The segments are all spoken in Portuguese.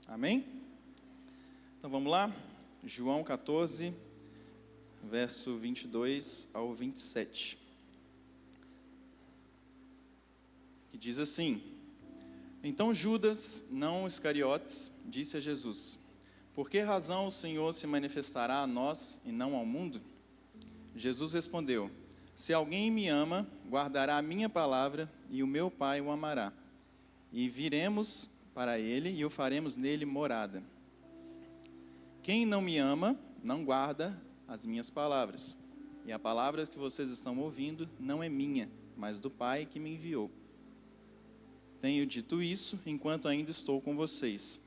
Amém? Então vamos lá, João 14, verso 22 ao 27, que diz assim: Então Judas, não Iscariotes, disse a Jesus: Por que razão o Senhor se manifestará a nós e não ao mundo? Jesus respondeu: Se alguém me ama, guardará a minha palavra, e o meu Pai o amará. E viremos para ele e o faremos nele morada. Quem não me ama, não guarda as minhas palavras. E a palavra que vocês estão ouvindo não é minha, mas do Pai que me enviou. Tenho dito isso enquanto ainda estou com vocês.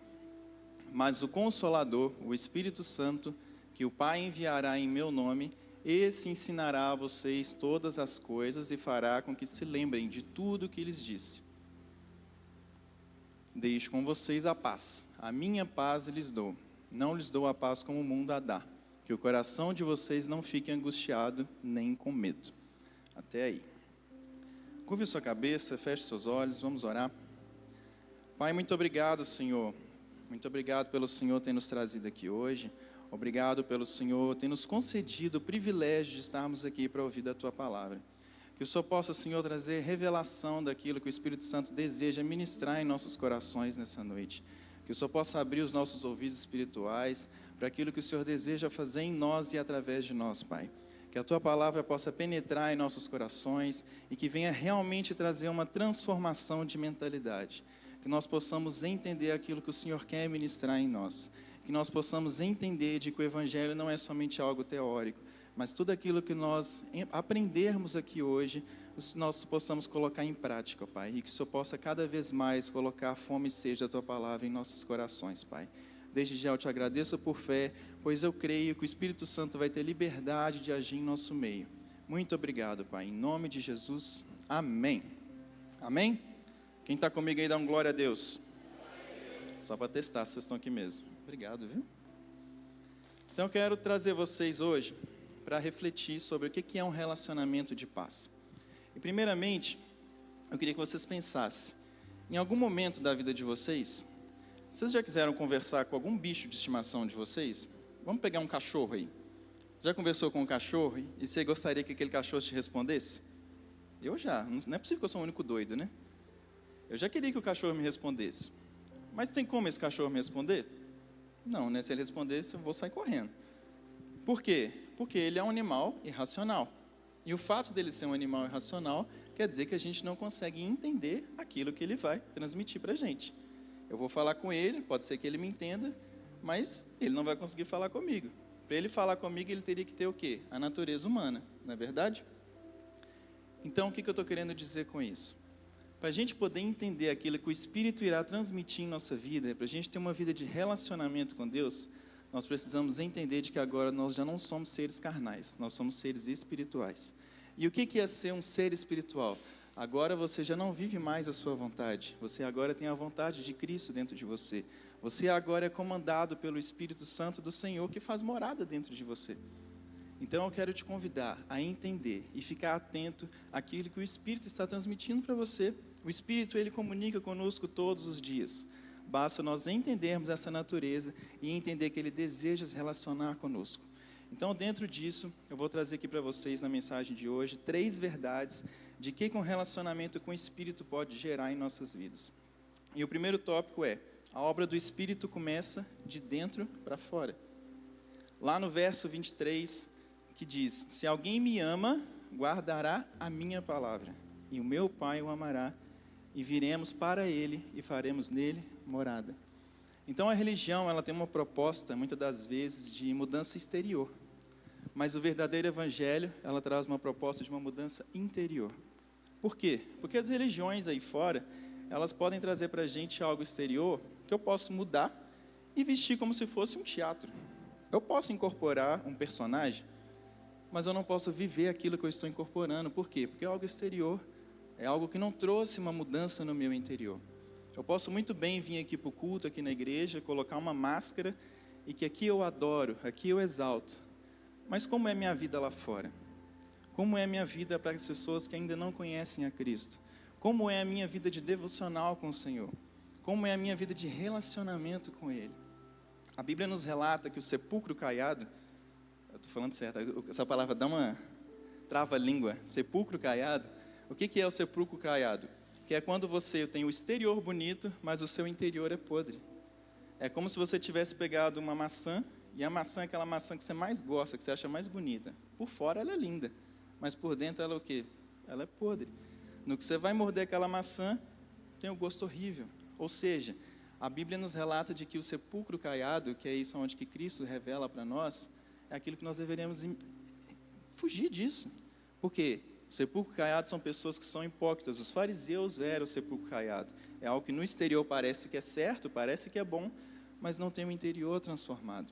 Mas o Consolador, o Espírito Santo, que o Pai enviará em meu nome, esse ensinará a vocês todas as coisas e fará com que se lembrem de tudo o que lhes disse. Deixo com vocês a paz. A minha paz lhes dou. Não lhes dou a paz como o mundo a dá. Que o coração de vocês não fique angustiado nem com medo. Até aí. Curve sua cabeça, feche seus olhos, vamos orar. Pai, muito obrigado, Senhor. Muito obrigado pelo Senhor ter nos trazido aqui hoje. Obrigado pelo Senhor ter nos concedido o privilégio de estarmos aqui para ouvir da Tua palavra. Que o Senhor possa, Senhor, trazer revelação daquilo que o Espírito Santo deseja ministrar em nossos corações nessa noite. Que o Senhor possa abrir os nossos ouvidos espirituais para aquilo que o Senhor deseja fazer em nós e através de nós, Pai. Que a Tua palavra possa penetrar em nossos corações e que venha realmente trazer uma transformação de mentalidade. Que nós possamos entender aquilo que o Senhor quer ministrar em nós. Que nós possamos entender de que o Evangelho não é somente algo teórico, mas tudo aquilo que nós aprendermos aqui hoje, nós possamos colocar em prática, Pai. E que o Senhor possa cada vez mais colocar a fome e sede da Tua palavra em nossos corações, Pai. Desde já eu te agradeço por fé, pois eu creio que o Espírito Santo vai ter liberdade de agir em nosso meio. Muito obrigado, Pai. Em nome de Jesus, amém. Amém? Quem está comigo aí, dá um glória a Deus. Só para testar se vocês estão aqui mesmo. Obrigado, viu? Então eu quero trazer vocês hoje para refletir sobre o que é um relacionamento de paz. E primeiramente, eu queria que vocês pensassem, em algum momento da vida de vocês já quiseram conversar com algum bicho de estimação de vocês? Vamos pegar um cachorro aí. Já conversou com um cachorro e você gostaria que aquele cachorro te respondesse? Eu já. Não é possível que eu sou o único doido, né? Eu já queria que o cachorro me respondesse. Mas tem como esse cachorro me responder? Não, né? Se ele respondesse, eu vou sair correndo. Por quê? Porque ele é um animal irracional. E o fato dele ser um animal irracional quer dizer que a gente não consegue entender aquilo que ele vai transmitir para a gente. Eu vou falar com ele, pode ser que ele me entenda, mas ele não vai conseguir falar comigo. Para ele falar comigo, ele teria que ter o quê? A natureza humana, não é verdade? Então, o que eu estou querendo dizer com isso? Para a gente poder entender aquilo que o Espírito irá transmitir em nossa vida, para a gente ter uma vida de relacionamento com Deus, nós precisamos entender de que agora nós já não somos seres carnais, nós somos seres espirituais. E o que é ser um ser espiritual? Agora você já não vive mais a sua vontade, você agora tem a vontade de Cristo dentro de você. Você agora é comandado pelo Espírito Santo do Senhor que faz morada dentro de você. Então eu quero te convidar a entender e ficar atento àquilo que o Espírito está transmitindo para você. O Espírito, ele comunica conosco todos os dias. Basta nós entendermos essa natureza e entender que ele deseja se relacionar conosco. Então, dentro disso, eu vou trazer aqui para vocês, na mensagem de hoje, 3 verdades de que um relacionamento com o Espírito pode gerar em nossas vidas. E o primeiro tópico é: a obra do Espírito começa de dentro para fora. Lá no verso 23, que diz: Se alguém me ama, guardará a minha palavra, e o meu Pai o amará, e viremos para ele e faremos nele morada. Então a religião, ela tem uma proposta, muitas das vezes, de mudança exterior. Mas o verdadeiro evangelho, ela traz uma proposta de uma mudança interior. Por quê? Porque as religiões aí fora, elas podem trazer para a gente algo exterior que eu posso mudar e vestir como se fosse um teatro. Eu posso incorporar um personagem, mas eu não posso viver aquilo que eu estou incorporando. Por quê? Porque é algo exterior, é algo que não trouxe uma mudança no meu interior. Eu posso muito bem vir aqui para o culto, aqui na igreja, colocar uma máscara e que aqui eu adoro, aqui eu exalto. Mas como é minha vida lá fora? Como é a minha vida para as pessoas que ainda não conhecem a Cristo? Como é a minha vida de devocional com o Senhor? como é a minha vida de relacionamento com Ele. A Bíblia nos relata que o sepulcro caiado, eu estou falando certo, essa palavra dá uma trava-língua, sepulcro caiado. O que é o sepulcro caiado? Que é quando você tem o exterior bonito, mas o seu interior é podre. É como se você tivesse pegado uma maçã, e a maçã é aquela maçã que você mais gosta, que você acha mais bonita. Por fora ela é linda, mas por dentro ela é o quê? Ela é podre. No que você vai morder aquela maçã, tem um gosto horrível. Ou seja, a Bíblia nos relata de que o sepulcro caiado, que é isso onde que Cristo revela para nós, é aquilo que nós deveríamos fugir disso. Por quê? O sepulcro caiado são pessoas que são hipócritas. Os fariseus eram o sepulcro caiado. É algo que no exterior parece que é certo, parece que é bom, mas não tem o interior transformado.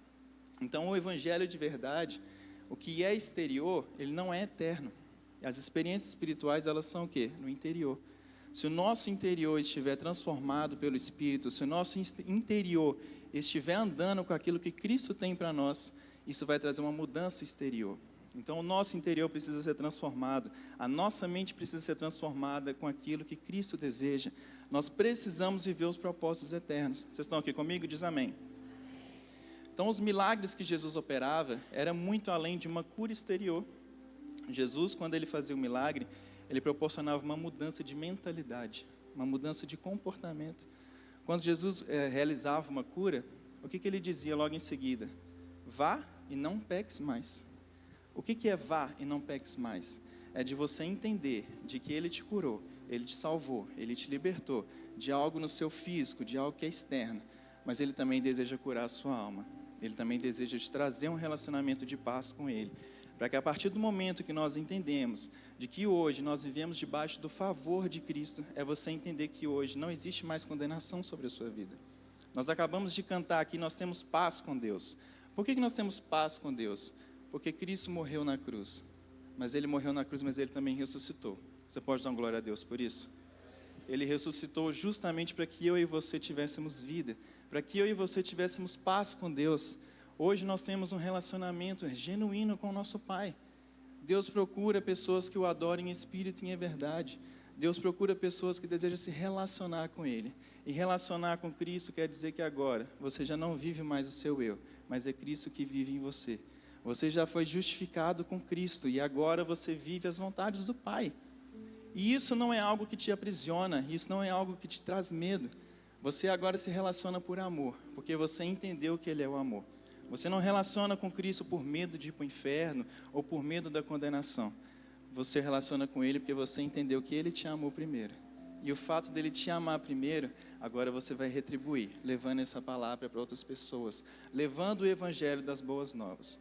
Então, o evangelho de verdade, o que é exterior, ele não é eterno. As experiências espirituais, elas são o quê? No interior. Se o nosso interior estiver transformado pelo Espírito, se o nosso interior estiver andando com aquilo que Cristo tem para nós, isso vai trazer uma mudança exterior. Então, o nosso interior precisa ser transformado, a nossa mente precisa ser transformada com aquilo que Cristo deseja. Nós precisamos viver os propósitos eternos. Vocês estão aqui comigo? Diz amém. Então, os milagres que Jesus operava era muito além de uma cura exterior. Jesus, quando ele fazia o milagre, ele proporcionava uma mudança de mentalidade, uma mudança de comportamento. Quando Jesus realizava uma cura, o que ele dizia logo em seguida? Vá e não peques mais. O que é vá e não peques mais? É de você entender de que ele te curou, ele te salvou, ele te libertou de algo no seu físico, de algo que é externo, mas ele também deseja curar a sua alma. Ele também deseja te trazer um relacionamento de paz com Ele. Para que a partir do momento que nós entendemos de que hoje nós vivemos debaixo do favor de Cristo, é você entender que hoje não existe mais condenação sobre a sua vida. Nós acabamos de cantar aqui, nós temos paz com Deus. Por que nós temos paz com Deus? Porque Cristo morreu na cruz. Mas Ele morreu na cruz, mas Ele também ressuscitou. Você pode dar uma glória a Deus por isso? Ele ressuscitou justamente para que eu e você tivéssemos vida, para que eu e você tivéssemos paz com Deus. Hoje nós temos um relacionamento genuíno com o nosso Pai. Deus procura pessoas que o adorem em espírito e em verdade. Deus procura pessoas que desejam se relacionar com Ele. E relacionar com Cristo quer dizer que agora você já não vive mais o seu eu, mas é Cristo que vive em você. Você já foi justificado com Cristo e agora você vive as vontades do Pai. E isso não é algo que te aprisiona, isso não é algo que te traz medo. Você agora se relaciona por amor, porque você entendeu que Ele é o amor. Você não relaciona com Cristo por medo de ir para o inferno ou por medo da condenação. Você relaciona com Ele porque você entendeu que Ele te amou primeiro. E o fato dele te amar primeiro, agora você vai retribuir, levando essa palavra para outras pessoas, levando o evangelho das boas novas.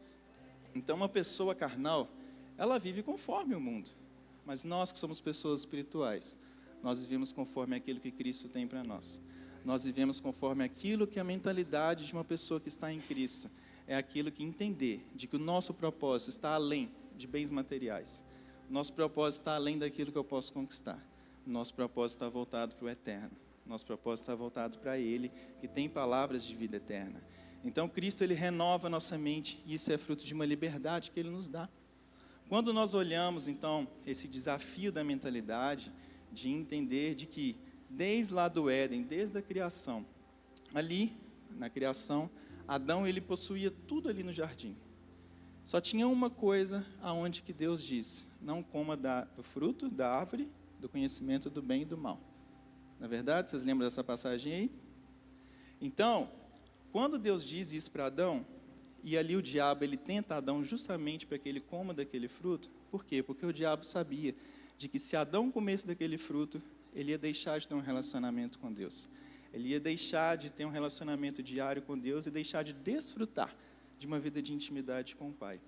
Então, uma pessoa carnal, ela vive conforme o mundo. Mas nós que somos pessoas espirituais, nós vivemos conforme aquilo que Cristo tem para nós. Nós vivemos conforme aquilo que a mentalidade de uma pessoa que está em Cristo é aquilo que entender de que o nosso propósito está além de bens materiais. Nosso propósito está além daquilo que eu posso conquistar. Nosso propósito está voltado para o eterno. Nosso propósito está voltado para Ele, que tem palavras de vida eterna. Então, Cristo, Ele renova a nossa mente e isso é fruto de uma liberdade que Ele nos dá. Quando nós olhamos, então, esse desafio da mentalidade, de entender de que, desde lá do Éden, desde a criação, ali, na criação, Adão, ele possuía tudo ali no jardim. Só tinha uma coisa aonde que Deus disse, não coma do fruto da árvore, do conhecimento do bem e do mal. Na verdade, vocês lembram dessa passagem aí? Então, quando Deus diz isso para Adão, e ali o diabo, ele tenta Adão justamente para que ele coma daquele fruto. Por quê? Porque o diabo sabia de que se Adão comesse daquele fruto, ele ia deixar de ter um relacionamento com Deus. Ele ia deixar de ter um relacionamento diário com Deus e deixar de desfrutar de uma vida de intimidade com o Pai.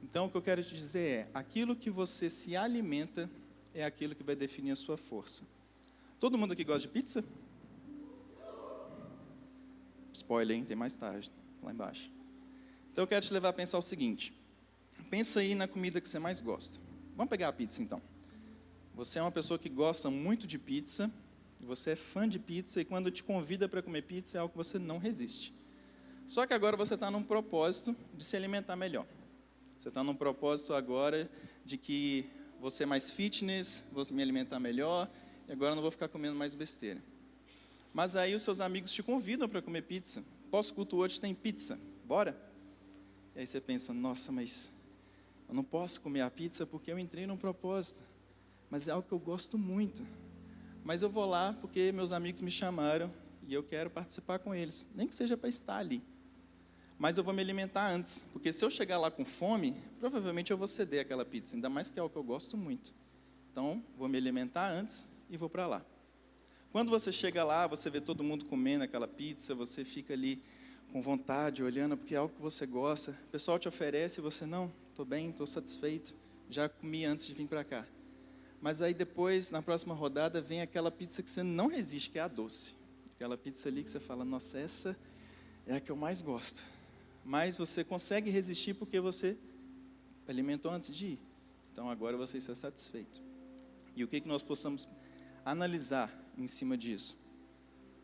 Então, o que eu quero te dizer é, aquilo que você se alimenta é aquilo que vai definir a sua força. Todo mundo aqui gosta de pizza? Spoiler, hein? Tem mais tarde, lá embaixo. Então, eu quero te levar a pensar o seguinte. Pensa aí na comida que você mais gosta. Vamos pegar a pizza, então. Você é uma pessoa que gosta muito de pizza, você é fã de pizza, e quando te convida para comer pizza, é algo que você não resiste. Só que agora você está num propósito de se alimentar melhor. Você está num propósito agora de que você é mais fitness, vou me alimentar melhor, e agora eu não vou ficar comendo mais besteira. Mas aí os seus amigos te convidam para comer pizza. Pós-culto hoje tem pizza, bora? E aí você pensa, nossa, mas eu não posso comer a pizza porque eu entrei num propósito. Mas é algo que eu gosto muito. Mas eu vou lá porque meus amigos me chamaram e eu quero participar com eles. Nem que seja para estar ali. Mas eu vou me alimentar antes. Porque se eu chegar lá com fome, provavelmente eu vou ceder aquela pizza. Ainda mais que é algo que eu gosto muito. Então, vou me alimentar antes e vou para lá. Quando você chega lá, você vê todo mundo comendo aquela pizza, você fica ali com vontade, olhando, porque é algo que você gosta. O pessoal te oferece e você, não, estou bem, estou satisfeito. Já comi antes de vir para cá. Mas aí depois, na próxima rodada, vem aquela pizza que você não resiste, que é a doce. Aquela pizza ali que você fala, nossa, essa é a que eu mais gosto. Mas você consegue resistir porque você alimentou antes de ir. Então agora você está satisfeito. E o que nós possamos analisar em cima disso?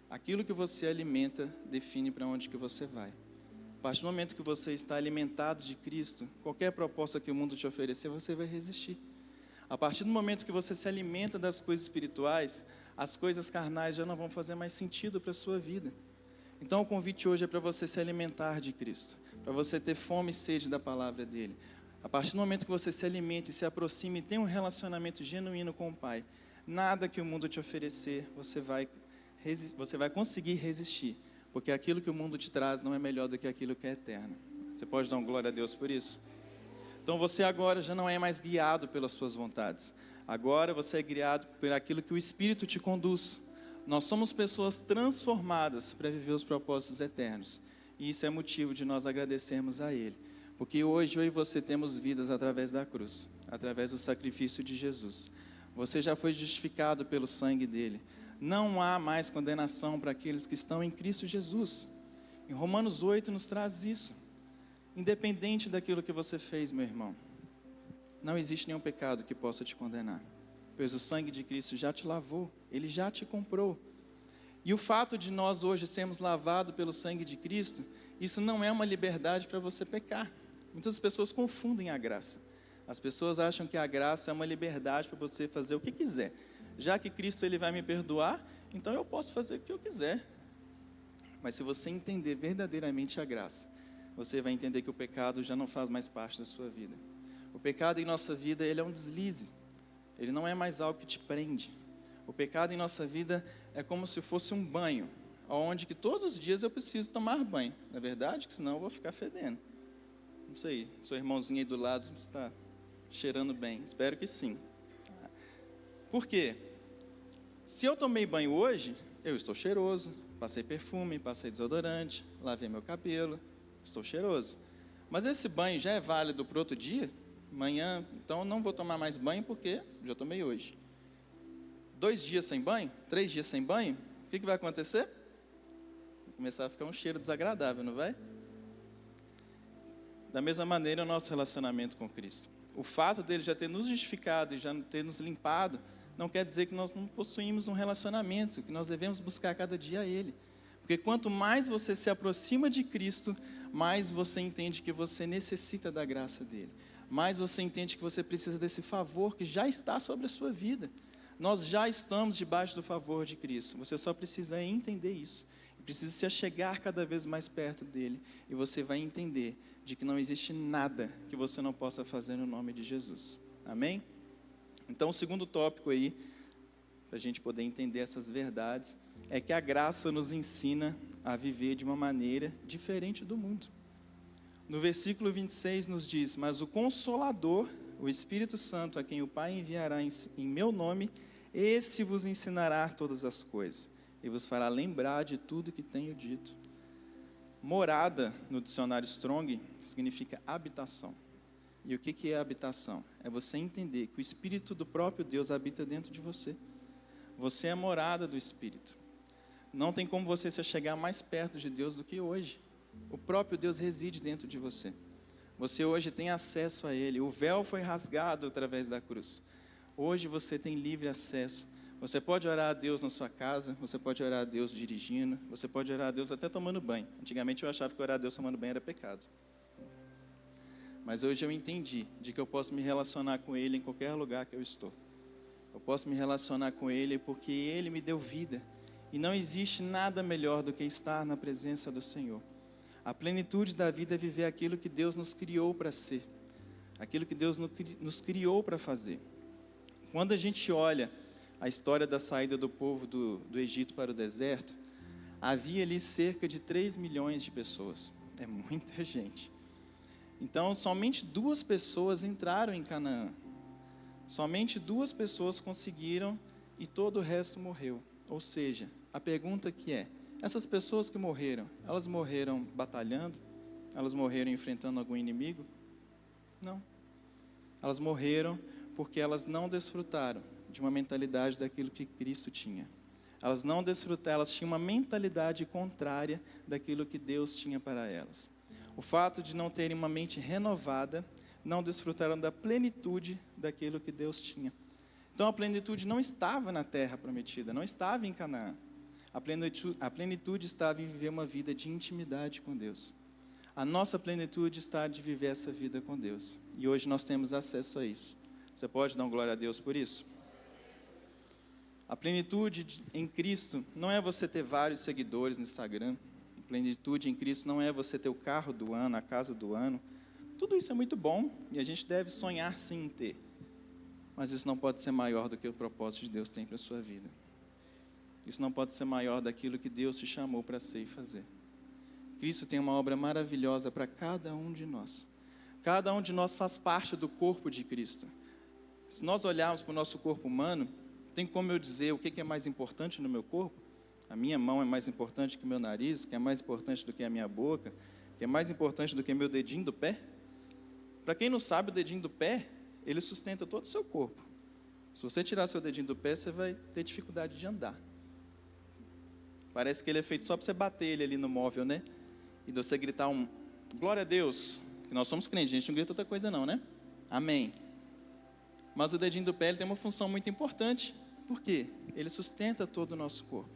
Aquilo que você alimenta define para onde que você vai. A partir do momento que você está alimentado de Cristo, qualquer proposta que o mundo te oferecer, você vai resistir. A partir do momento que você se alimenta das coisas espirituais, as coisas carnais já não vão fazer mais sentido para a sua vida. Então o convite hoje é para você se alimentar de Cristo, para você ter fome e sede da palavra dEle. A partir do momento que você se alimenta e se aproxima e tem um relacionamento genuíno com o Pai, nada que o mundo te oferecer, você vai conseguir resistir, porque aquilo que o mundo te traz não é melhor do que aquilo que é eterno. Você pode dar uma glória a Deus por isso? Então você agora já não é mais guiado pelas suas vontades. Agora você é guiado por aquilo que o Espírito te conduz. Nós somos pessoas transformadas para viver os propósitos eternos. E isso é motivo de nós agradecermos a Ele. Porque hoje eu e você temos vidas através da cruz, através do sacrifício de Jesus. Você já foi justificado pelo sangue dEle. Não há mais condenação para aqueles que estão em Cristo Jesus. Em Romanos 8 nos traz isso. Independente daquilo que você fez, meu irmão, não existe nenhum pecado que possa te condenar, pois o sangue de Cristo já te lavou, Ele já te comprou. E o fato de nós hoje sermos lavados pelo sangue de Cristo, isso não é uma liberdade para você pecar. Muitas pessoas confundem a graça. As pessoas acham que a graça é uma liberdade para você fazer o que quiser. Já que Cristo Ele vai me perdoar, então eu posso fazer o que eu quiser. Mas se você entender verdadeiramente a graça, você vai entender que o pecado já não faz mais parte da sua vida. O pecado em nossa vida, ele é um deslize. Ele não é mais algo que te prende. O pecado em nossa vida é como se fosse um banho, onde que todos os dias eu preciso tomar banho. Não é verdade? Que senão eu vou ficar fedendo. Não sei, seu irmãozinho aí do lado está cheirando bem. Espero que sim. Por quê? Se eu tomei banho hoje, eu estou cheiroso, passei perfume, passei desodorante, lavei meu cabelo, estou cheiroso. Mas esse banho já é válido para o outro dia? Amanhã, então eu não vou tomar mais banho porque já tomei hoje. 2 dias sem banho? 3 dias sem banho? O que vai acontecer? Vai começar a ficar um cheiro desagradável, não vai? Da mesma maneira, o nosso relacionamento com Cristo. O fato dele já ter nos justificado e já ter nos limpado, não quer dizer que nós não possuímos um relacionamento, que nós devemos buscar cada dia Ele. Porque quanto mais você se aproxima de Cristo, mais você entende que você necessita da graça dEle. Mais você entende que você precisa desse favor que já está sobre a sua vida. Nós já estamos debaixo do favor de Cristo. Você só precisa entender isso. Precisa se achegar cada vez mais perto dEle. E você vai entender de que não existe nada que você não possa fazer no nome de Jesus. Amém? Então, o segundo tópico aí, para a gente poder entender essas verdades, é que a graça nos ensina a viver de uma maneira diferente do mundo. No versículo 26 nos diz, mas o Consolador, o Espírito Santo, a quem o Pai enviará em meu nome, esse vos ensinará todas as coisas, e vos fará lembrar de tudo que tenho dito. Morada, no dicionário Strong, significa habitação. E o que é habitação? É você entender que o Espírito do próprio Deus habita dentro de você. Você é a morada do Espírito. Não tem como você se chegar mais perto de Deus do que hoje. O próprio Deus reside dentro de você. Você hoje tem acesso a Ele. O véu foi rasgado através da cruz. Hoje você tem livre acesso. Você pode orar a Deus na sua casa, você pode orar a Deus dirigindo, você pode orar a Deus até tomando banho. Antigamente eu achava que orar a Deus tomando banho era pecado. Mas hoje eu entendi de que eu posso me relacionar com Ele em qualquer lugar que eu estou. Eu posso me relacionar com Ele porque Ele me deu vida. E não existe nada melhor do que estar na presença do Senhor. A plenitude da vida é viver aquilo que Deus nos criou para ser, aquilo que Deus nos criou para fazer. Quando a gente olha a história da saída do povo do Egito para o deserto, havia ali cerca de 3 milhões de pessoas. É muita gente. Então, somente 2 pessoas entraram em Canaã. Somente 2 pessoas conseguiram e todo o resto morreu. Ou seja, a pergunta que é, essas pessoas que morreram, elas morreram batalhando? Elas morreram enfrentando algum inimigo? Não. Elas morreram porque elas não desfrutaram de uma mentalidade daquilo que Cristo tinha. Elas não desfrutaram, elas tinham uma mentalidade contrária daquilo que Deus tinha para elas. O fato de não terem uma mente renovada, não desfrutaram da plenitude daquilo que Deus tinha. Então a plenitude não estava na terra prometida, não estava em Canaã. A plenitude estava em viver uma vida de intimidade com Deus. A nossa plenitude está de viver essa vida com Deus. E hoje nós temos acesso a isso. Você pode dar glória a Deus por isso? A plenitude em Cristo não é você ter vários seguidores no Instagram. A plenitude em Cristo não é você ter o carro do ano, a casa do ano. Tudo isso é muito bom e a gente deve sonhar sim em ter. Mas isso não pode ser maior do que o propósito de Deus tem para a sua vida. Isso não pode ser maior daquilo que Deus te chamou para ser e fazer. Cristo tem uma obra maravilhosa para cada um de nós. Cada um de nós faz parte do corpo de Cristo. Se nós olharmos para o nosso corpo humano, tem como eu dizer o que é mais importante no meu corpo? A minha mão é mais importante que o meu nariz, que é mais importante do que a minha boca, que é mais importante do que meu dedinho do pé? Para quem não sabe, o dedinho do pé, ele sustenta todo o seu corpo. Se você tirar seu dedinho do pé, você vai ter dificuldade de andar. Parece que ele é feito só para você bater ele ali no móvel, né? E de você gritar glória a Deus, que nós somos crentes, a gente não grita outra coisa não, né? Amém. Mas o dedinho do pé ele tem uma função muito importante. Por quê? Ele sustenta todo o nosso corpo.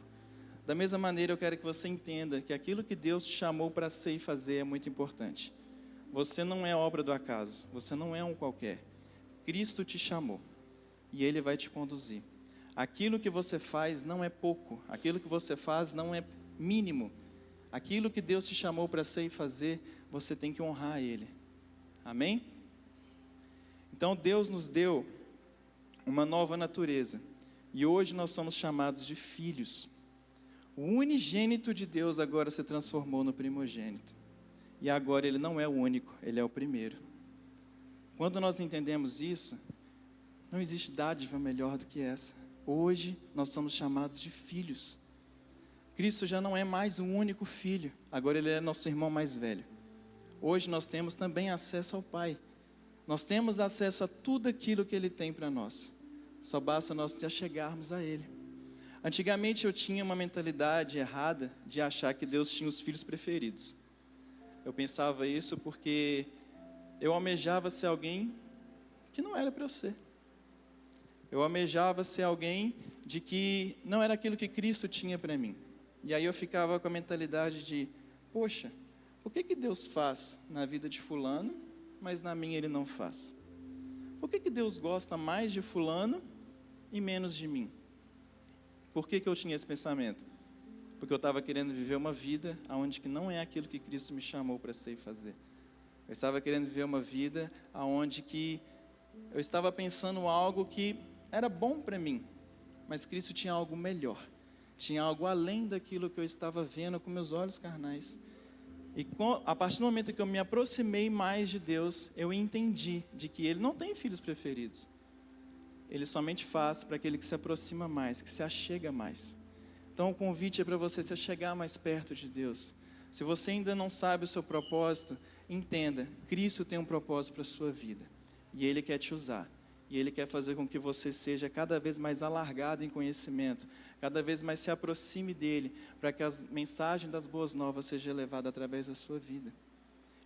Da mesma maneira, eu quero que você entenda que aquilo que Deus te chamou para ser e fazer é muito importante. Você não é obra do acaso, você não é um qualquer. Cristo te chamou e Ele vai te conduzir. Aquilo que você faz não é pouco, aquilo que você faz não é mínimo. Aquilo que Deus te chamou para ser e fazer, você tem que honrar Ele. Amém? Então Deus nos deu uma nova natureza e hoje nós somos chamados de filhos. O unigênito de Deus agora se transformou no primogênito. E agora Ele não é o único, Ele é o primeiro. Quando nós entendemos isso, não existe dádiva melhor do que essa. Hoje nós somos chamados de filhos. Cristo já não é mais o único filho, agora Ele é nosso irmão mais velho. Hoje nós temos também acesso ao Pai. Nós temos acesso a tudo aquilo que Ele tem para nós. Só basta nós te achegarmos a Ele. Antigamente eu tinha uma mentalidade errada de achar que Deus tinha os filhos preferidos. Eu pensava isso porque eu almejava ser alguém que não era para eu ser. Eu almejava ser alguém de que não era aquilo que Cristo tinha para mim. E aí eu ficava com a mentalidade de, poxa, por que Deus faz na vida de fulano, mas na minha Ele não faz? Por que Deus gosta mais de fulano e menos de mim? Por que eu tinha esse pensamento? Porque eu estava querendo viver uma vida onde que não é aquilo que Cristo me chamou para ser e fazer. Eu estava querendo viver uma vida onde que eu estava pensando algo que era bom para mim, mas Cristo tinha algo melhor. Tinha algo além daquilo que eu estava vendo com meus olhos carnais. E a partir do momento que eu me aproximei mais de Deus, eu entendi de que Ele não tem filhos preferidos. Ele somente faz para aquele que se aproxima mais, que se achega mais. Então o convite é para você se achegar mais perto de Deus. Se você ainda não sabe o seu propósito, entenda, Cristo tem um propósito para a sua vida. E Ele quer te usar. E Ele quer fazer com que você seja cada vez mais alargado em conhecimento, cada vez mais se aproxime dEle, para que as mensagens das boas novas sejam levadas através da sua vida.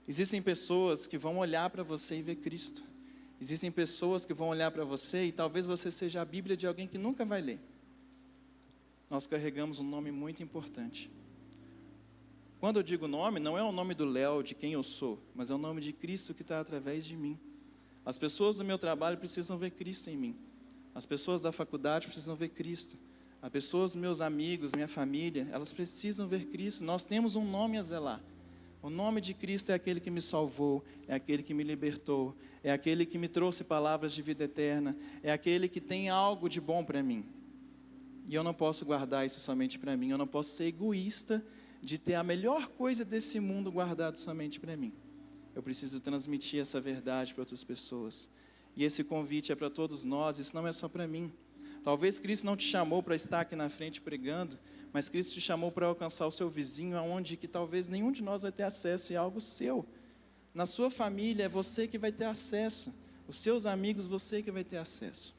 Existem pessoas que vão olhar para você e ver Cristo. Existem pessoas que vão olhar para você e talvez você seja a Bíblia de alguém que nunca vai ler. Nós carregamos um nome muito importante. Quando eu digo nome, não é o nome do Léo, de quem eu sou, mas é o nome de Cristo que está através de mim. As pessoas do meu trabalho precisam ver Cristo em mim. As pessoas da faculdade precisam ver Cristo. As pessoas, meus amigos, minha família, elas precisam ver Cristo. Nós temos um nome a zelar. O nome de Cristo é aquele que me salvou, é aquele que me libertou, é aquele que me trouxe palavras de vida eterna, é aquele que tem algo de bom para mim. E eu não posso guardar isso somente para mim, eu não posso ser egoísta de ter a melhor coisa desse mundo guardado somente para mim. Eu preciso transmitir essa verdade para outras pessoas. E esse convite é para todos nós, isso não é só para mim. Talvez Cristo não te chamou para estar aqui na frente pregando, mas Cristo te chamou para alcançar o seu vizinho, aonde que talvez nenhum de nós vai ter acesso, e é algo seu. Na sua família é você que vai ter acesso, os seus amigos você que vai ter acesso.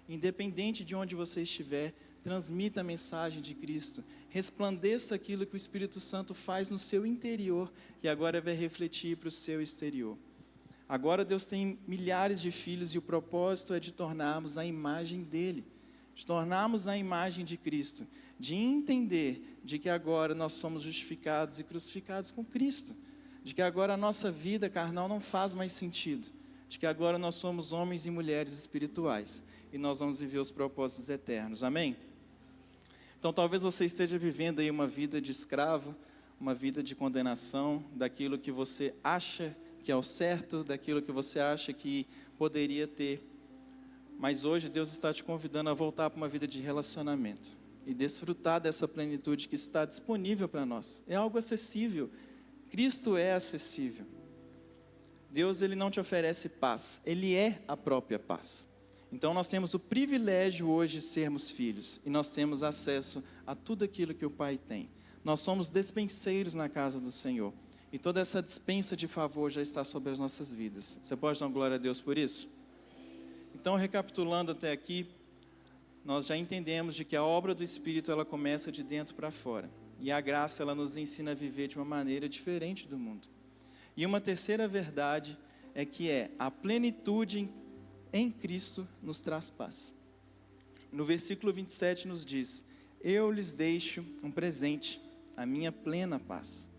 Independente de onde você estiver, transmita a mensagem de Cristo, resplandeça aquilo que o Espírito Santo faz no seu interior, que agora vai refletir para o seu exterior. Agora Deus tem milhares de filhos e o propósito é de tornarmos a imagem dEle, de tornarmos a imagem de Cristo, de entender de que agora nós somos justificados e crucificados com Cristo, de que agora a nossa vida carnal não faz mais sentido, de que agora nós somos homens e mulheres espirituais e nós vamos viver os propósitos eternos, amém? Então talvez você esteja vivendo aí uma vida de escravo, uma vida de condenação, daquilo que você acha que é o certo, daquilo que você acha que poderia ter. Mas hoje Deus está te convidando a voltar para uma vida de relacionamento e desfrutar dessa plenitude que está disponível para nós. É algo acessível. Cristo é acessível. Deus, Ele não te oferece paz, Ele é a própria paz. Então nós temos o privilégio hoje de sermos filhos e nós temos acesso a tudo aquilo que o Pai tem. Nós somos despenseiros na casa do Senhor. E toda essa dispensa de favor já está sobre as nossas vidas. Você pode dar glória a Deus por isso? Então, recapitulando até aqui, nós já entendemos de que a obra do Espírito, ela começa de dentro para fora. E a graça, ela nos ensina a viver de uma maneira diferente do mundo. E uma terceira verdade é que a plenitude em Cristo nos traz paz. No versículo 27 nos diz: eu lhes deixo um presente, a minha plena paz.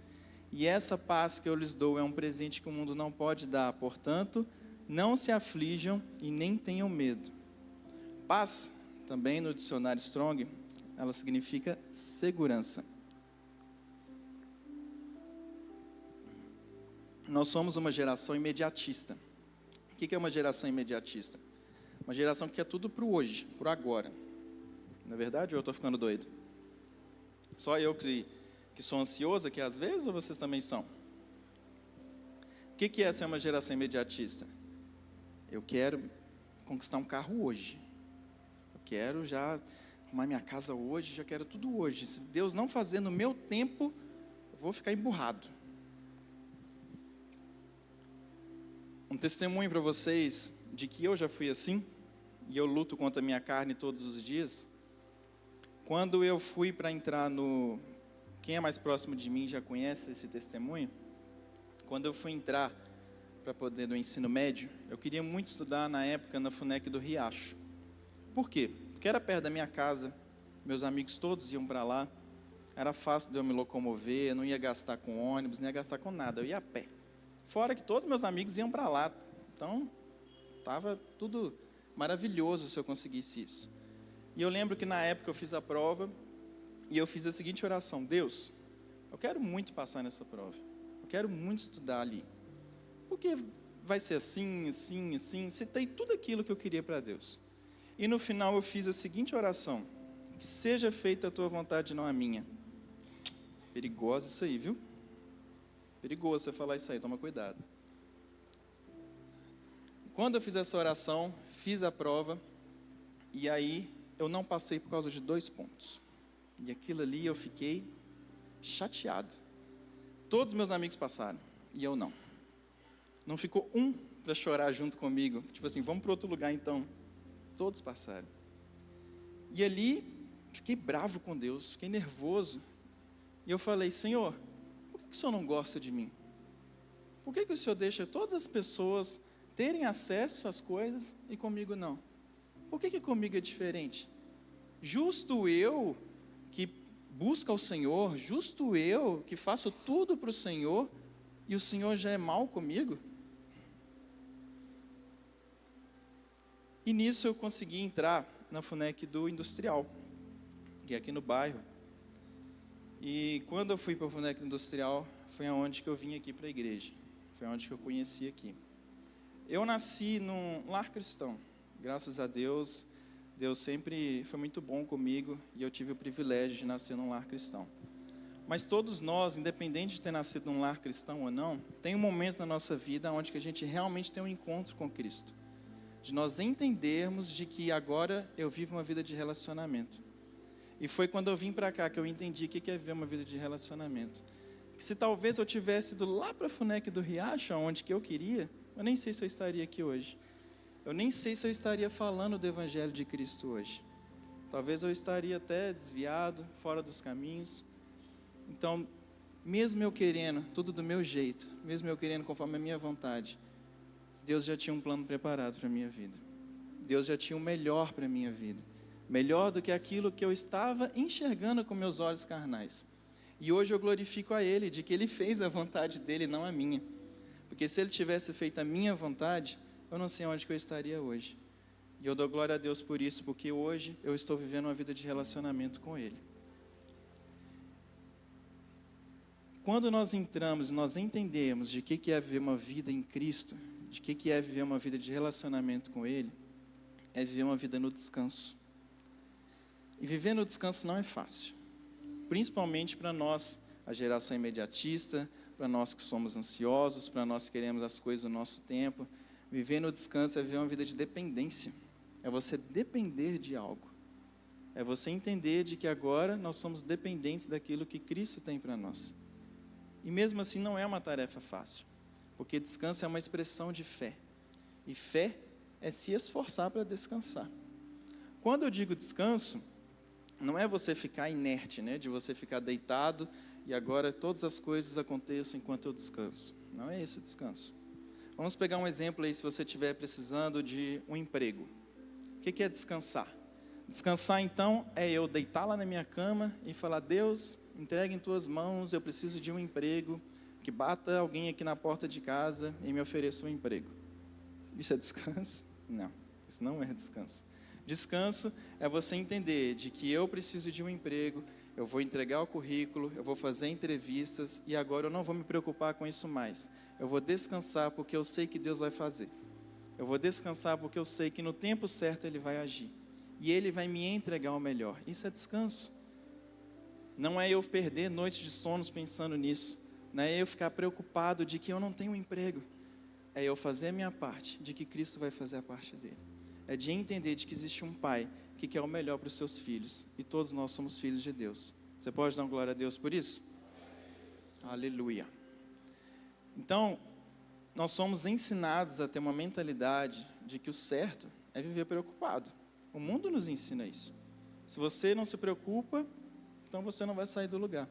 E essa paz que eu lhes dou é um presente que o mundo não pode dar, portanto, não se aflijam e nem tenham medo. Paz, também no dicionário Strong, ela significa segurança. Nós somos uma geração imediatista. O que é uma geração imediatista? Uma geração que quer tudo para o hoje, para o agora. Não é verdade ou eu estou ficando doido? Só eu que sou ansioso aqui às vezes, ou vocês também são? O que é ser uma geração imediatista? Eu quero conquistar um carro hoje. Eu quero já arrumar minha casa hoje, já quero tudo hoje. Se Deus não fazer no meu tempo, eu vou ficar emburrado. Um testemunho para vocês de que eu já fui assim, e eu luto contra a minha carne todos os dias. Quando eu fui para entrar no... Quem é mais próximo de mim já conhece esse testemunho. Quando eu fui entrar para poder no ensino médio, eu queria muito estudar na época na FUNEC do Riacho. Por quê? Porque era perto da minha casa, meus amigos todos iam para lá, era fácil de eu me locomover, eu não ia gastar com ônibus, não ia gastar com nada, eu ia a pé. Fora que todos meus amigos iam para lá, então estava tudo maravilhoso se eu conseguisse isso. E eu lembro que na época eu fiz a prova, e eu fiz a seguinte oração: Deus, eu quero muito passar nessa prova, eu quero muito estudar ali, porque vai ser assim, assim, assim. Citei tudo aquilo que eu queria para Deus. E no final eu fiz a seguinte oração: que seja feita a tua vontade, não a minha. Perigoso isso aí, viu? Perigoso você falar isso aí, toma cuidado. Quando eu fiz essa oração, fiz a prova, e aí eu não passei por causa de 2 pontos. E aquilo ali eu fiquei chateado. Todos meus amigos passaram, e eu não. Não ficou um para chorar junto comigo. Tipo assim, vamos para outro lugar então. Todos passaram. E ali, fiquei bravo com Deus, fiquei nervoso. E eu falei: Senhor, por que o Senhor não gosta de mim? Por que o Senhor deixa todas as pessoas terem acesso às coisas e comigo não? Por que comigo é diferente? Justo eu que busca o Senhor, justo eu que faço tudo para o Senhor, e o Senhor já é mal comigo? E nisso eu consegui entrar na FUNEC do Industrial. que é aqui no bairro. E quando eu fui para o Funec Industrial, foi aonde que eu vim aqui para a igreja. Foi aonde que eu conheci aqui. Eu nasci num lar cristão. Graças a Deus, Deus sempre foi muito bom comigo e eu tive o privilégio de nascer num lar cristão. Mas todos nós, independente de ter nascido num lar cristão ou não, tem um momento na nossa vida onde que a gente realmente tem um encontro com Cristo. De nós entendermos de que agora eu vivo uma vida de relacionamento. E foi quando eu vim para cá que eu entendi o que é viver uma vida de relacionamento. Que se talvez eu tivesse ido lá para a Funec do Riacho, onde que eu queria, eu nem sei se eu estaria aqui hoje. Eu nem sei se eu estaria falando do Evangelho de Cristo hoje. Talvez eu estaria até desviado, fora dos caminhos. Então, mesmo eu querendo tudo do meu jeito, mesmo eu querendo conforme a minha vontade, Deus já tinha um plano preparado para a minha vida. Deus já tinha o melhor para a minha vida. Melhor do que aquilo que eu estava enxergando com meus olhos carnais. E hoje eu glorifico a Ele, de que Ele fez a vontade dEle, não a minha. Porque se Ele tivesse feito a minha vontade, eu não sei onde que eu estaria hoje. E eu dou glória a Deus por isso, porque hoje eu estou vivendo uma vida de relacionamento com Ele. Quando nós entramos e nós entendemos de que é viver uma vida em Cristo, de que é viver uma vida de relacionamento com Ele, é viver uma vida no descanso. E viver no descanso não é fácil, principalmente para nós, a geração imediatista, para nós que somos ansiosos, para nós que queremos as coisas do nosso tempo. Viver no descanso é viver uma vida de dependência, é você depender de algo, é você entender de que agora nós somos dependentes daquilo que Cristo tem para nós. E mesmo assim não é uma tarefa fácil, porque descanso é uma expressão de fé, e fé é se esforçar para descansar. Quando eu digo descanso, não é você ficar inerte, né? De você ficar deitado e agora todas as coisas aconteçam enquanto eu descanso. Não é esse o descanso. Vamos pegar um exemplo aí, se você estiver precisando de um emprego. O que é descansar? Descansar, então, é eu deitar lá na minha cama e falar: Deus, entregue em tuas mãos, eu preciso de um emprego, que bata alguém aqui na porta de casa e me ofereça um emprego. Isso é descanso? Não, isso não é descanso. Descanso é você entender de que eu preciso de um emprego, eu vou entregar o currículo, eu vou fazer entrevistas e agora eu não vou me preocupar com isso mais. Eu vou descansar porque eu sei que Deus vai fazer. Eu vou descansar porque eu sei que no tempo certo Ele vai agir. E Ele vai me entregar o melhor. Isso é descanso. Não é eu perder noites de sonos pensando nisso. Não é eu ficar preocupado de que eu não tenho um emprego. É eu fazer a minha parte, de que Cristo vai fazer a parte dele. É de entender de que existe um Pai que quer o melhor para os seus filhos. E todos nós somos filhos de Deus. Você pode dar glória a Deus por isso? Aleluia. Então, nós somos ensinados a ter uma mentalidade de que o certo é viver preocupado. O mundo nos ensina isso. Se você não se preocupa, então você não vai sair do lugar.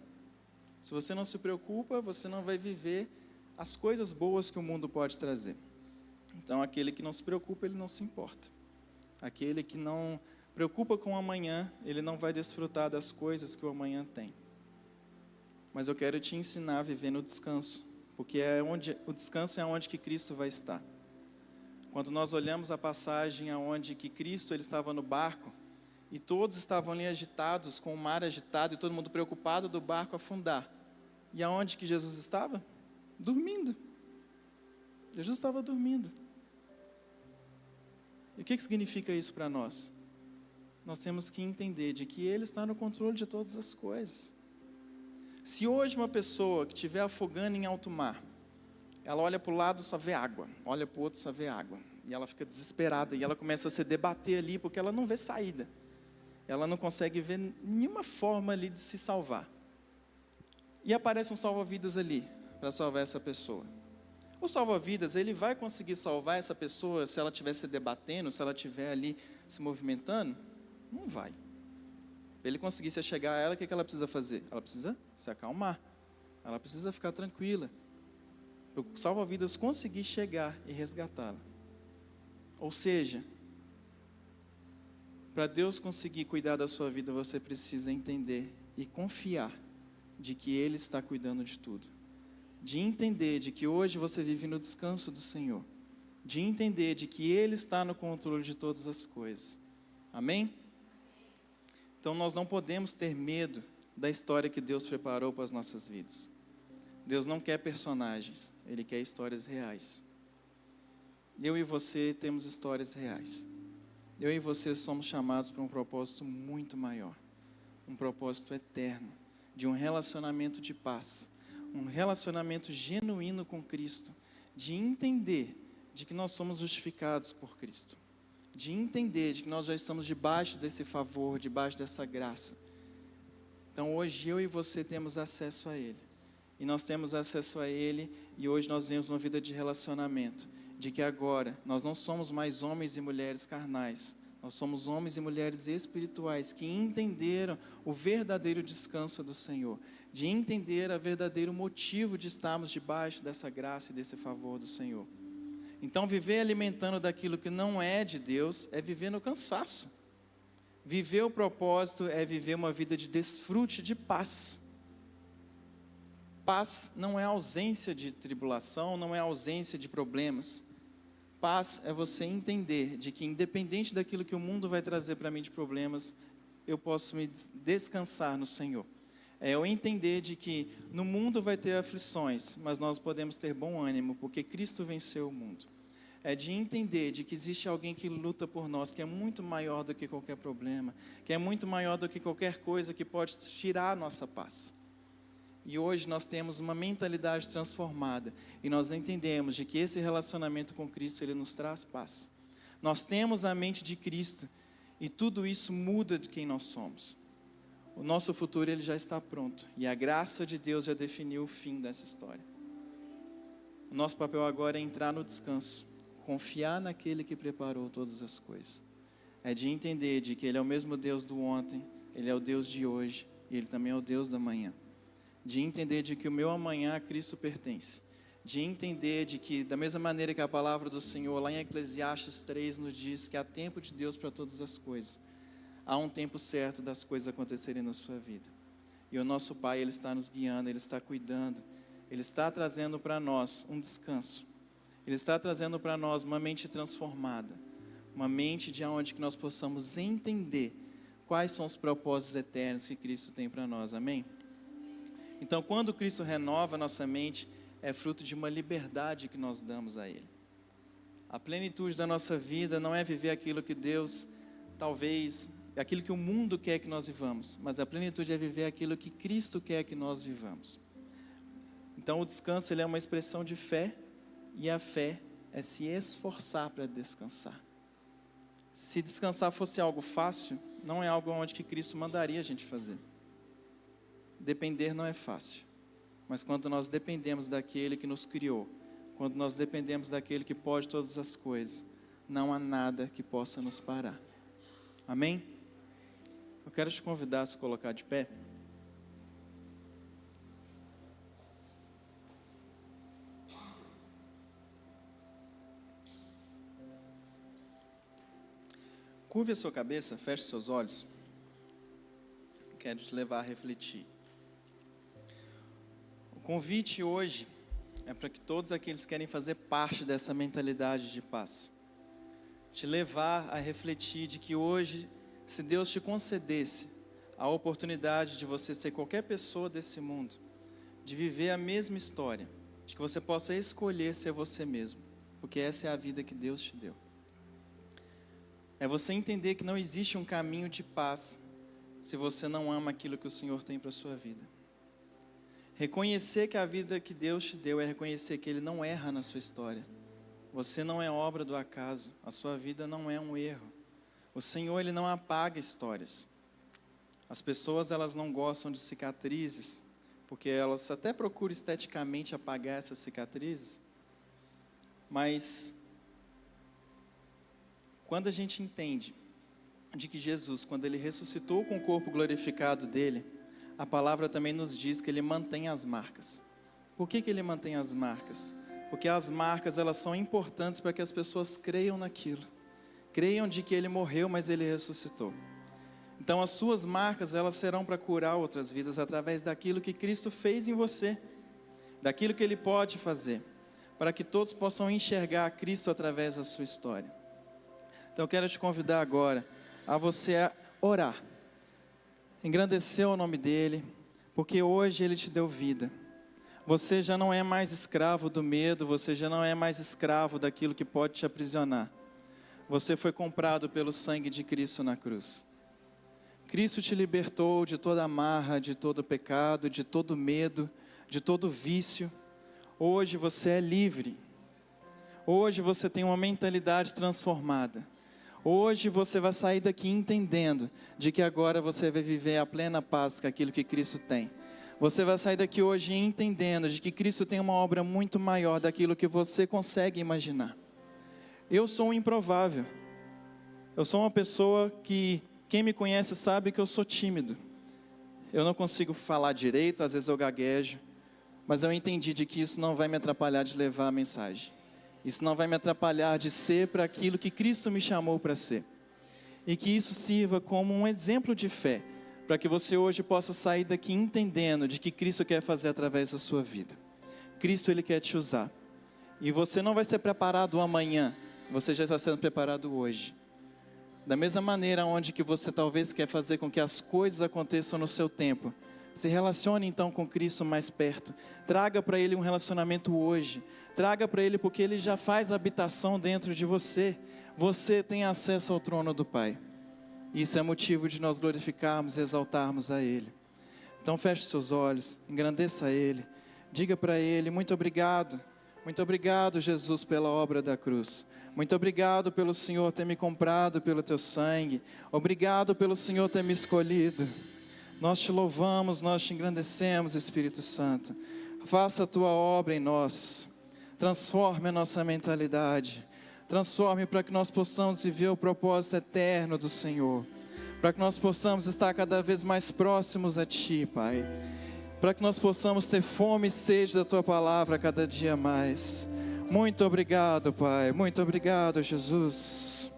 Se você não se preocupa, você não vai viver as coisas boas que o mundo pode trazer. Então, aquele que não se preocupa, ele não se importa. Aquele que não preocupa com o amanhã, ele não vai desfrutar das coisas que o amanhã tem. Mas eu quero te ensinar a viver no descanso, porque o descanso é onde que Cristo vai estar. Quando nós olhamos a passagem aonde que Cristo ele estava no barco, e todos estavam ali agitados, com o mar agitado, e todo mundo preocupado do barco afundar. E aonde que Jesus estava? Dormindo. Jesus estava dormindo. E o que significa isso para nós? Nós temos que entender de que Ele está no controle de todas as coisas. Se hoje uma pessoa que estiver afogando em alto mar, ela olha para o lado e só vê água, olha para o outro e só vê água, e ela fica desesperada, e ela começa a se debater ali, porque ela não vê saída. Ela não consegue ver nenhuma forma ali de se salvar. E aparece um salva-vidas ali, para salvar essa pessoa. O salva-vidas, ele vai conseguir salvar essa pessoa se ela estiver se debatendo, se ela estiver ali se movimentando? Não vai. Para ele conseguir se chegar a ela, o que ela precisa fazer? Ela precisa se acalmar. Ela precisa ficar tranquila. Para o salva-vidas conseguir chegar e resgatá-la. Ou seja, para Deus conseguir cuidar da sua vida, você precisa entender e confiar de que Ele está cuidando de tudo. De entender de que hoje você vive no descanso do Senhor. De entender de que Ele está no controle de todas as coisas. Amém? Então nós não podemos ter medo da história que Deus preparou para as nossas vidas. Deus não quer personagens, Ele quer histórias reais. Eu e você temos histórias reais. Eu e você somos chamados para um propósito muito maior. Um propósito eterno, de um relacionamento de paz. Um relacionamento genuíno com Cristo. De entender de que nós somos justificados por Cristo. De entender de que nós já estamos debaixo desse favor, debaixo dessa graça. Então hoje eu e você temos acesso a Ele. E nós temos acesso a Ele e hoje nós vivemos uma vida de relacionamento. De que agora nós não somos mais homens e mulheres carnais. Nós somos homens e mulheres espirituais que entenderam o verdadeiro descanso do Senhor. De entender o verdadeiro motivo de estarmos debaixo dessa graça e desse favor do Senhor. Então viver alimentando daquilo que não é de Deus é viver no cansaço. Viver o propósito é viver uma vida de desfrute de paz. Paz não é ausência de tribulação, não é ausência de problemas. Paz é você entender de que independente daquilo que o mundo vai trazer para mim de problemas, eu posso me descansar no Senhor. É eu entender de que no mundo vai ter aflições, mas nós podemos ter bom ânimo, porque Cristo venceu o mundo. É de entender de que existe alguém que luta por nós, que é muito maior do que qualquer problema, que é muito maior do que qualquer coisa que pode tirar a nossa paz. E hoje nós temos uma mentalidade transformada e nós entendemos de que esse relacionamento com Cristo, Ele nos traz paz. Nós temos a mente de Cristo e tudo isso muda de quem nós somos. O nosso futuro ele já está pronto e a graça de Deus já definiu o fim dessa história. O nosso papel agora é entrar no descanso, confiar naquele que preparou todas as coisas. É de entender de que Ele é o mesmo Deus do ontem, Ele é o Deus de hoje e Ele também é o Deus da manhã. De entender de que o meu amanhã a Cristo pertence. De entender de que, da mesma maneira que a palavra do Senhor, lá em Eclesiastes 3, nos diz que há tempo de Deus para todas as coisas. Há um tempo certo das coisas acontecerem na sua vida. E o nosso Pai, Ele está nos guiando, Ele está cuidando. Ele está trazendo para nós um descanso. Ele está trazendo para nós uma mente transformada. Uma mente de onde que nós possamos entender quais são os propósitos eternos que Cristo tem para nós. Amém? Então, quando Cristo renova a nossa mente, é fruto de uma liberdade que nós damos a Ele. A plenitude da nossa vida não é viver aquilo que Deus, talvez, aquilo que o mundo quer que nós vivamos, mas a plenitude é viver aquilo que Cristo quer que nós vivamos. Então, o descanso ele é uma expressão de fé, e a fé é se esforçar para descansar. Se descansar fosse algo fácil, não é algo onde que Cristo mandaria a gente fazer. Depender não é fácil, mas quando nós dependemos daquele que nos criou, quando nós dependemos daquele que pode todas as coisas, não há nada que possa nos parar. Amém? Eu quero te convidar a se colocar de pé. Curve a sua cabeça, feche seus olhos. Quero te levar a refletir. O convite hoje é para que todos aqueles que querem fazer parte dessa mentalidade de paz, te levar a refletir de que hoje, se Deus te concedesse a oportunidade de você ser qualquer pessoa desse mundo, de viver a mesma história, de que você possa escolher ser você mesmo, porque essa é a vida que Deus te deu. É você entender que não existe um caminho de paz se você não ama aquilo que o Senhor tem para a sua vida. Reconhecer que a vida que Deus te deu é reconhecer que Ele não erra na sua história. Você não é obra do acaso, a sua vida não é um erro. O Senhor, Ele não apaga histórias. As pessoas, elas não gostam de cicatrizes, porque elas até procuram esteticamente apagar essas cicatrizes, mas quando a gente entende de que Jesus, quando Ele ressuscitou com o corpo glorificado dEle, a palavra também nos diz que Ele mantém as marcas. Por que Ele mantém as marcas? Porque as marcas, elas são importantes para que as pessoas creiam naquilo. Creiam de que Ele morreu, mas Ele ressuscitou. Então as suas marcas, elas serão para curar outras vidas através daquilo que Cristo fez em você. Daquilo que Ele pode fazer. Para que todos possam enxergar Cristo através da sua história. Então eu quero te convidar agora a você orar. engrandeceu o nome dEle, porque hoje Ele te deu vida. Você já não é mais escravo do medo, você já não é mais escravo daquilo que pode te aprisionar. Você foi comprado pelo sangue de Cristo na cruz. Cristo te libertou de toda amarra, de todo pecado, de todo medo, de todo vício. Hoje você é livre. Hoje você tem uma mentalidade transformada. Hoje você vai sair daqui entendendo de que agora você vai viver a plena paz com aquilo que Cristo tem. Você vai sair daqui hoje entendendo de que Cristo tem uma obra muito maior daquilo que você consegue imaginar. Eu sou um improvável. Eu sou uma pessoa que, quem me conhece sabe que eu sou tímido. Eu não consigo falar direito, às vezes eu gaguejo. Mas eu entendi de que isso não vai me atrapalhar de levar a mensagem. Isso não vai me atrapalhar de ser para aquilo que Cristo me chamou para ser. E que isso sirva como um exemplo de fé, para que você hoje possa sair daqui entendendo de que Cristo quer fazer através da sua vida. Cristo, Ele quer te usar. E você não vai ser preparado amanhã, você já está sendo preparado hoje. Da mesma maneira onde que você talvez quer fazer com que as coisas aconteçam no seu tempo, se relacione então com Cristo mais perto. Traga para Ele um relacionamento hoje. Traga para Ele porque Ele já faz habitação dentro de você. Você tem acesso ao trono do Pai. Isso é motivo de nós glorificarmos e exaltarmos a Ele. Então feche seus olhos, engrandeça Ele. Diga para Ele, muito obrigado. Muito obrigado, Jesus, pela obra da cruz. Muito obrigado pelo Senhor ter me comprado pelo Teu sangue. Obrigado pelo Senhor ter me escolhido. Nós te louvamos, nós te engrandecemos, Espírito Santo. Faça a Tua obra em nós. Transforme a nossa mentalidade. Transforme para que nós possamos viver o propósito eterno do Senhor. Para que nós possamos estar cada vez mais próximos a Ti, Pai. Para que nós possamos ter fome e sede da Tua palavra cada dia mais. Muito obrigado, Pai. Muito obrigado, Jesus.